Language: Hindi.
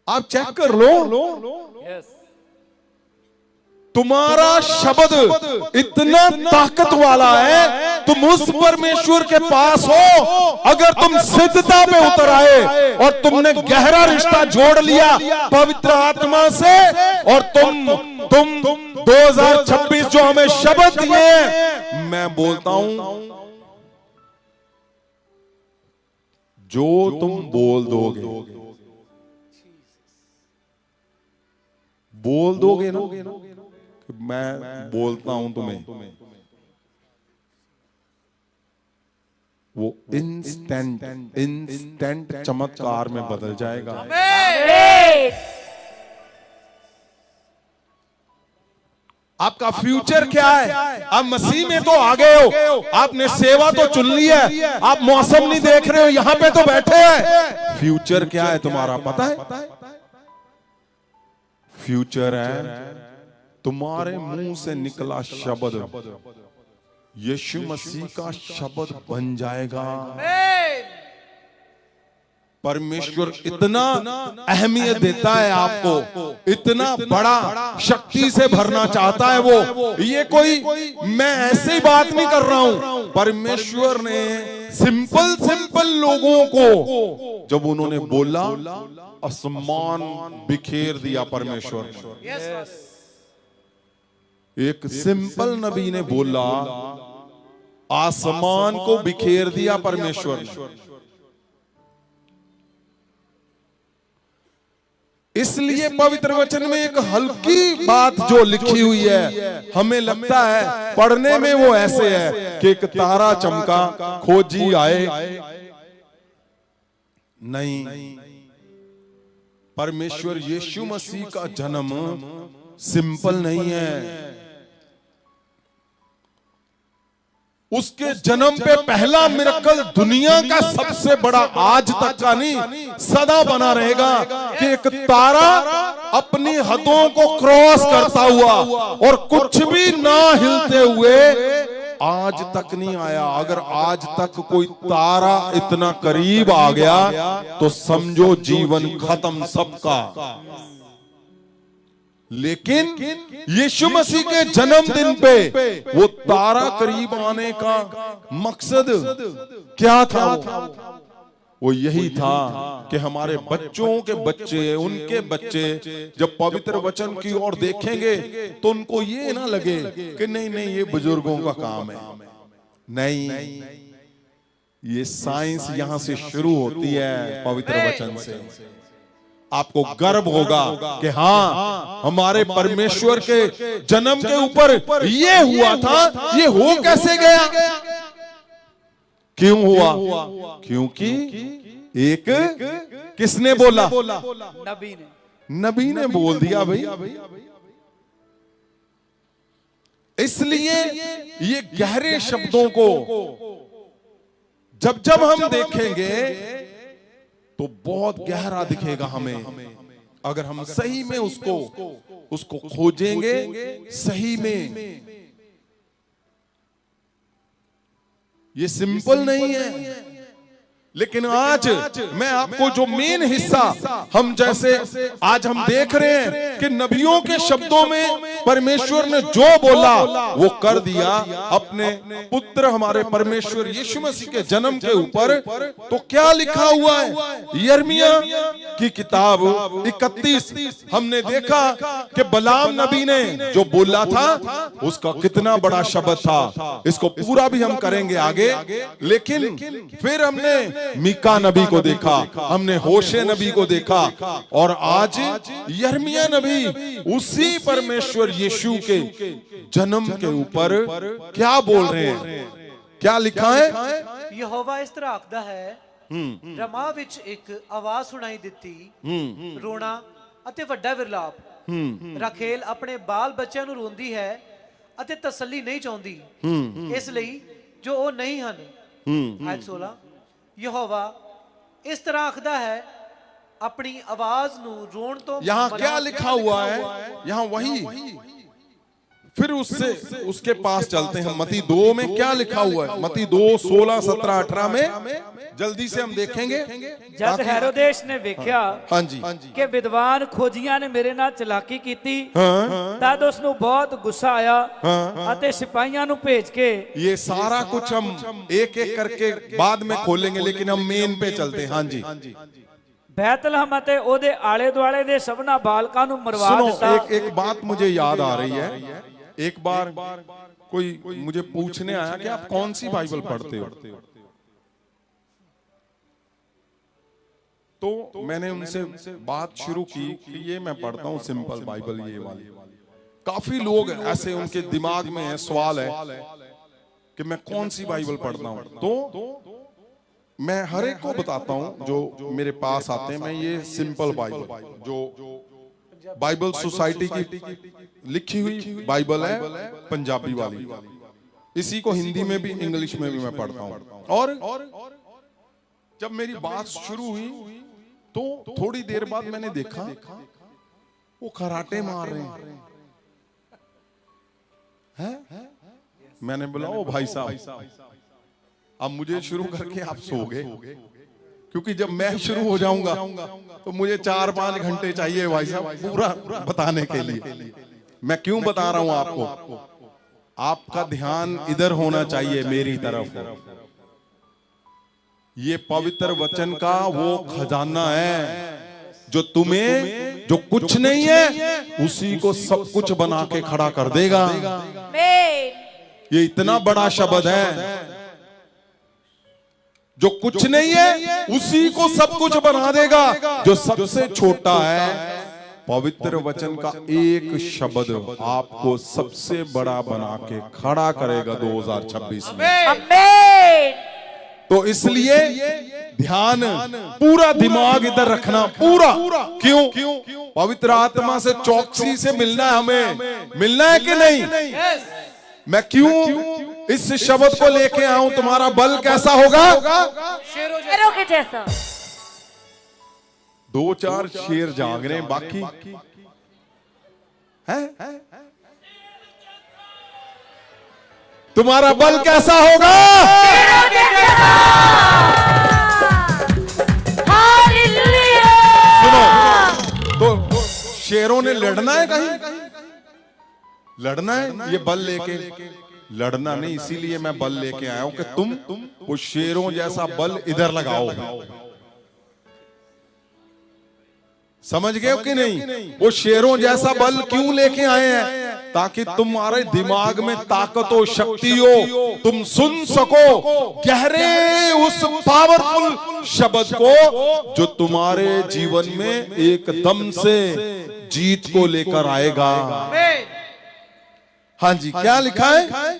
आप चेक कर लो, तुम्हारा शब्द इतना ताकत वाला है, तुम उस परमेश्वर के पास हो। अगर तुम सिद्धता पे उतर आए और तुमने गहरा रिश्ता जोड़ लिया पवित्र आत्मा से, और तुम 2026 जो हमें शब्द दिए, मैं बोलता हूं जो तुम बोल दोगे ना, मैं बोलता हूं तुम्हें, वो इंस्टेंट चमत्कार में बदल जाएगा। आपका फ्यूचर क्या है? आप मसीह में तो आ गए हो, आपने सेवा तो चुन ली है, आप मौसम नहीं देख रहे हो, यहां पे तो बैठे हैं। फ्यूचर क्या है तुम्हारा पता है? फ्यूचर है तुम्हारे मुंह से निकला शब्द यीशु मसीह का शब्द बन जाएगा। परमेश्वर इतना अहमियत देता है आपको, इतना बड़ा शक्ति से भरना चाहता है वो। ये कोई मैं ऐसे बात नहीं कर रहा हूं, परमेश्वर ने सिंपल लोगों को जब उन्होंने बोला, आसमान बिखेर दिया परमेश्वर ने। एक सिंपल नबी ने बोला, आसमान को बिखेर दिया परमेश्वर ने। इसलिए पवित्र वचन में एक हल्की बात जो लिखी हुई है, हमें लगता है पढ़ने में वो ऐसे है कि एक तारा चमका, खोजी आए। नहीं, परमेश्वर यीशु मसीह का जन्म सिंपल नहीं है। उसके जन्म पे पहला मिरेकल दुनिया का सबसे बड़ा, आज तक का नहीं, सदा बना रहेगा कि एक तारा अपनी हदों को क्रॉस करता हुआ और कुछ भी ना हिलते हुए आज तक नहीं आया। अगर आज तक कोई तारा इतना करीब आ गया तो समझो जीवन खत्म सबका। लेकिन यीशु मसीह के जन्मदिन पे वो तारा करीब आने का मकसद क्या था? वो यही था कि हमारे बच्चों के बच्चे, उनके बच्चे जब पवित्र वचन की ओर देखेंगे तो उनको ये ना लगे कि नहीं ये बुजुर्गों का काम है। नहीं, ये साइंस यहां से शुरू होती है पवित्र वचन से। आपको गर्व होगा कि हाँ, हमारे परमेश्वर के जन्म के ऊपर ये हुआ था। ये हो कैसे गया? क्यों हुआ? क्योंकि एक किसने बोला? नबी ने बोल दिया भाई। इसलिए ये गहरे शब्दों को जब हम देखेंगे तो बहुत गहरा दिखेगा हमें, अगर हम सही में उसको खोजेंगे। सही में ये सिंपल नहीं है। लेकिन आज मैं आपको जो मेन हिस्सा, हम जैसे आज हम देख रहे हैं कि नबियों के शब्दों में परमेश्वर ने जो बोला वो कर दिया अपने पुत्र हमारे परमेश्वर यीशु मसीह के जन्म के ऊपर। तो क्या लिखा हुआ है? यिर्मयाह की किताब 31 हमने देखा कि बलाम नबी ने जो बोला था उसका कितना बड़ा शब्द था। इसको पूरा भी हम करेंगे आगे। लेकिन फिर हमने मीका नबी को देखा, हमने होशे नबी को देखा, और आज यिर्मयाह नबी उसी परमेश्वर यीशु के जन्म के ऊपर क्या बोल रहे हैं? क्या लिखा है? यहोवा इस तरह आखदा है, रमा विच एक आवाज सुनाई दिती, रोना अते वड्डा विरलाप। राखेल अपने बाल बच्चों ਨੂੰ ਰੋਂਦੀ है ਅਤੇ ਤਸੱਲੀ नहीं ਚਾਹੁੰਦੀ, ਇਸ ਲਈ ਜੋ ਉਹ नहीं ਹਨ। आयत 16, यहोवा इस तरह आखदा है, अपनी आवाज नू रोण तो। यहां क्या लिखा हुआ है? यहां वही फिर उससे उसके पास चलते हैं। मत्ती 2 में क्या लिखा हुआ है? मत्ती 2 16 17 18 में जल्दी से हम देखेंगे। जद हेरोदेस ने वेख्या हाँ जी कि विद्वान खोजियां ने मेरे नाल चलाकी कीती, हाँ, तद उसनु बहुत गुस्सा आया हाँ। अते सिपाहियां नु भेज के ये सारा कुछ हम एक एक करके बाद में खोलेंगे, लेकिन हम मेन पे चलते हैं। हाँ जी बैतलहम अते ओदे आले दुआले दे सबना बालकां नु मरवा सुनो, दिता। एक बात मुझे याद आ रही है। एक बार कोई मुझे पूछने आया कि आप कौन सी बाइबल पढ़ते हो, तो मैंने उनसे बात शुरू की कि ये मैं पढ़ता हूँ सिंपल बाइबल, ये वाली। काफी लोग ऐसे उनके दिमाग में है, सवाल है कि मैं कौन सी बाइबल पढ़ता हूँ। तो मैं हर एक को बताता हूँ जो मेरे पास आते हैं, मैं ये सिंपल बाइबल जो बाइबल सोसाइटी की लिखी हुई बाइबल है, पंजाबी वाली, इसी को हिंदी में भी इंग्लिश में भी मैं पढ़ता हूँ। और जब मेरी बात शुरू हुई तो थोड़ी देर बाद मैंने देखा वो खराटे मार रहे हैं। मैंने बोला ओ भाई साहब, अब मुझे शुरू करके आप सो गए, क्योंकि जब मैं शुरू हो जाऊंगा तो मुझे 4-5 घंटे चाहिए भाई साहब पूरा बताने के लिए। मैं क्यों बता रहा हूं आपको? आपका ध्यान इधर होना चाहिए, मेरी तरफ। ये पवित्र वचन का वो खजाना है जो तुम्हें, जो कुछ नहीं है उसी को सब कुछ बना के खड़ा कर देगा। ये इतना बड़ा शब्द है, जो कुछ नहीं है उसी को सब कुछ बना देगा। जो सबसे छोटा है, पवित्र वचन का एक शब्द आपको सबसे बड़ा बना के खड़ा करेगा 2026 में। तो इसलिए ध्यान, पूरा दिमाग इधर रखना, पूरा। क्यों? पवित्र आत्मा से चौकसी से मिलना है, हमें मिलना है कि नहीं? मैं क्यों इस शब्द को लेके आऊं? तुम्हारा बल कैसा होगा? शेरों के जैसा। 2-4 शेर जाग रहे हैं, बाकी है? तुम्हारा बल कैसा होगा? शेरों के जैसा। हालेलुया। सुनो, तो शेरों ने लड़ना है, कहीं लड़ना है ये बल लेके? लड़ना नहीं, इसीलिए मैं बल लेके आया हूं कि तुम वो शेरों जैसा बल इधर लगाओ। समझ गए हो कि नहीं? वो शेरों जैसा बल क्यों लेके आए हैं? ताकि तुम्हारे दिमाग में ताकत हो, शक्ति हो, तुम सुन सको गहरे उस पावरफुल शब्द को जो तुम्हारे जीवन में एकदम से जीत को लेकर आएगा। हाँ जी, क्या लिखा है?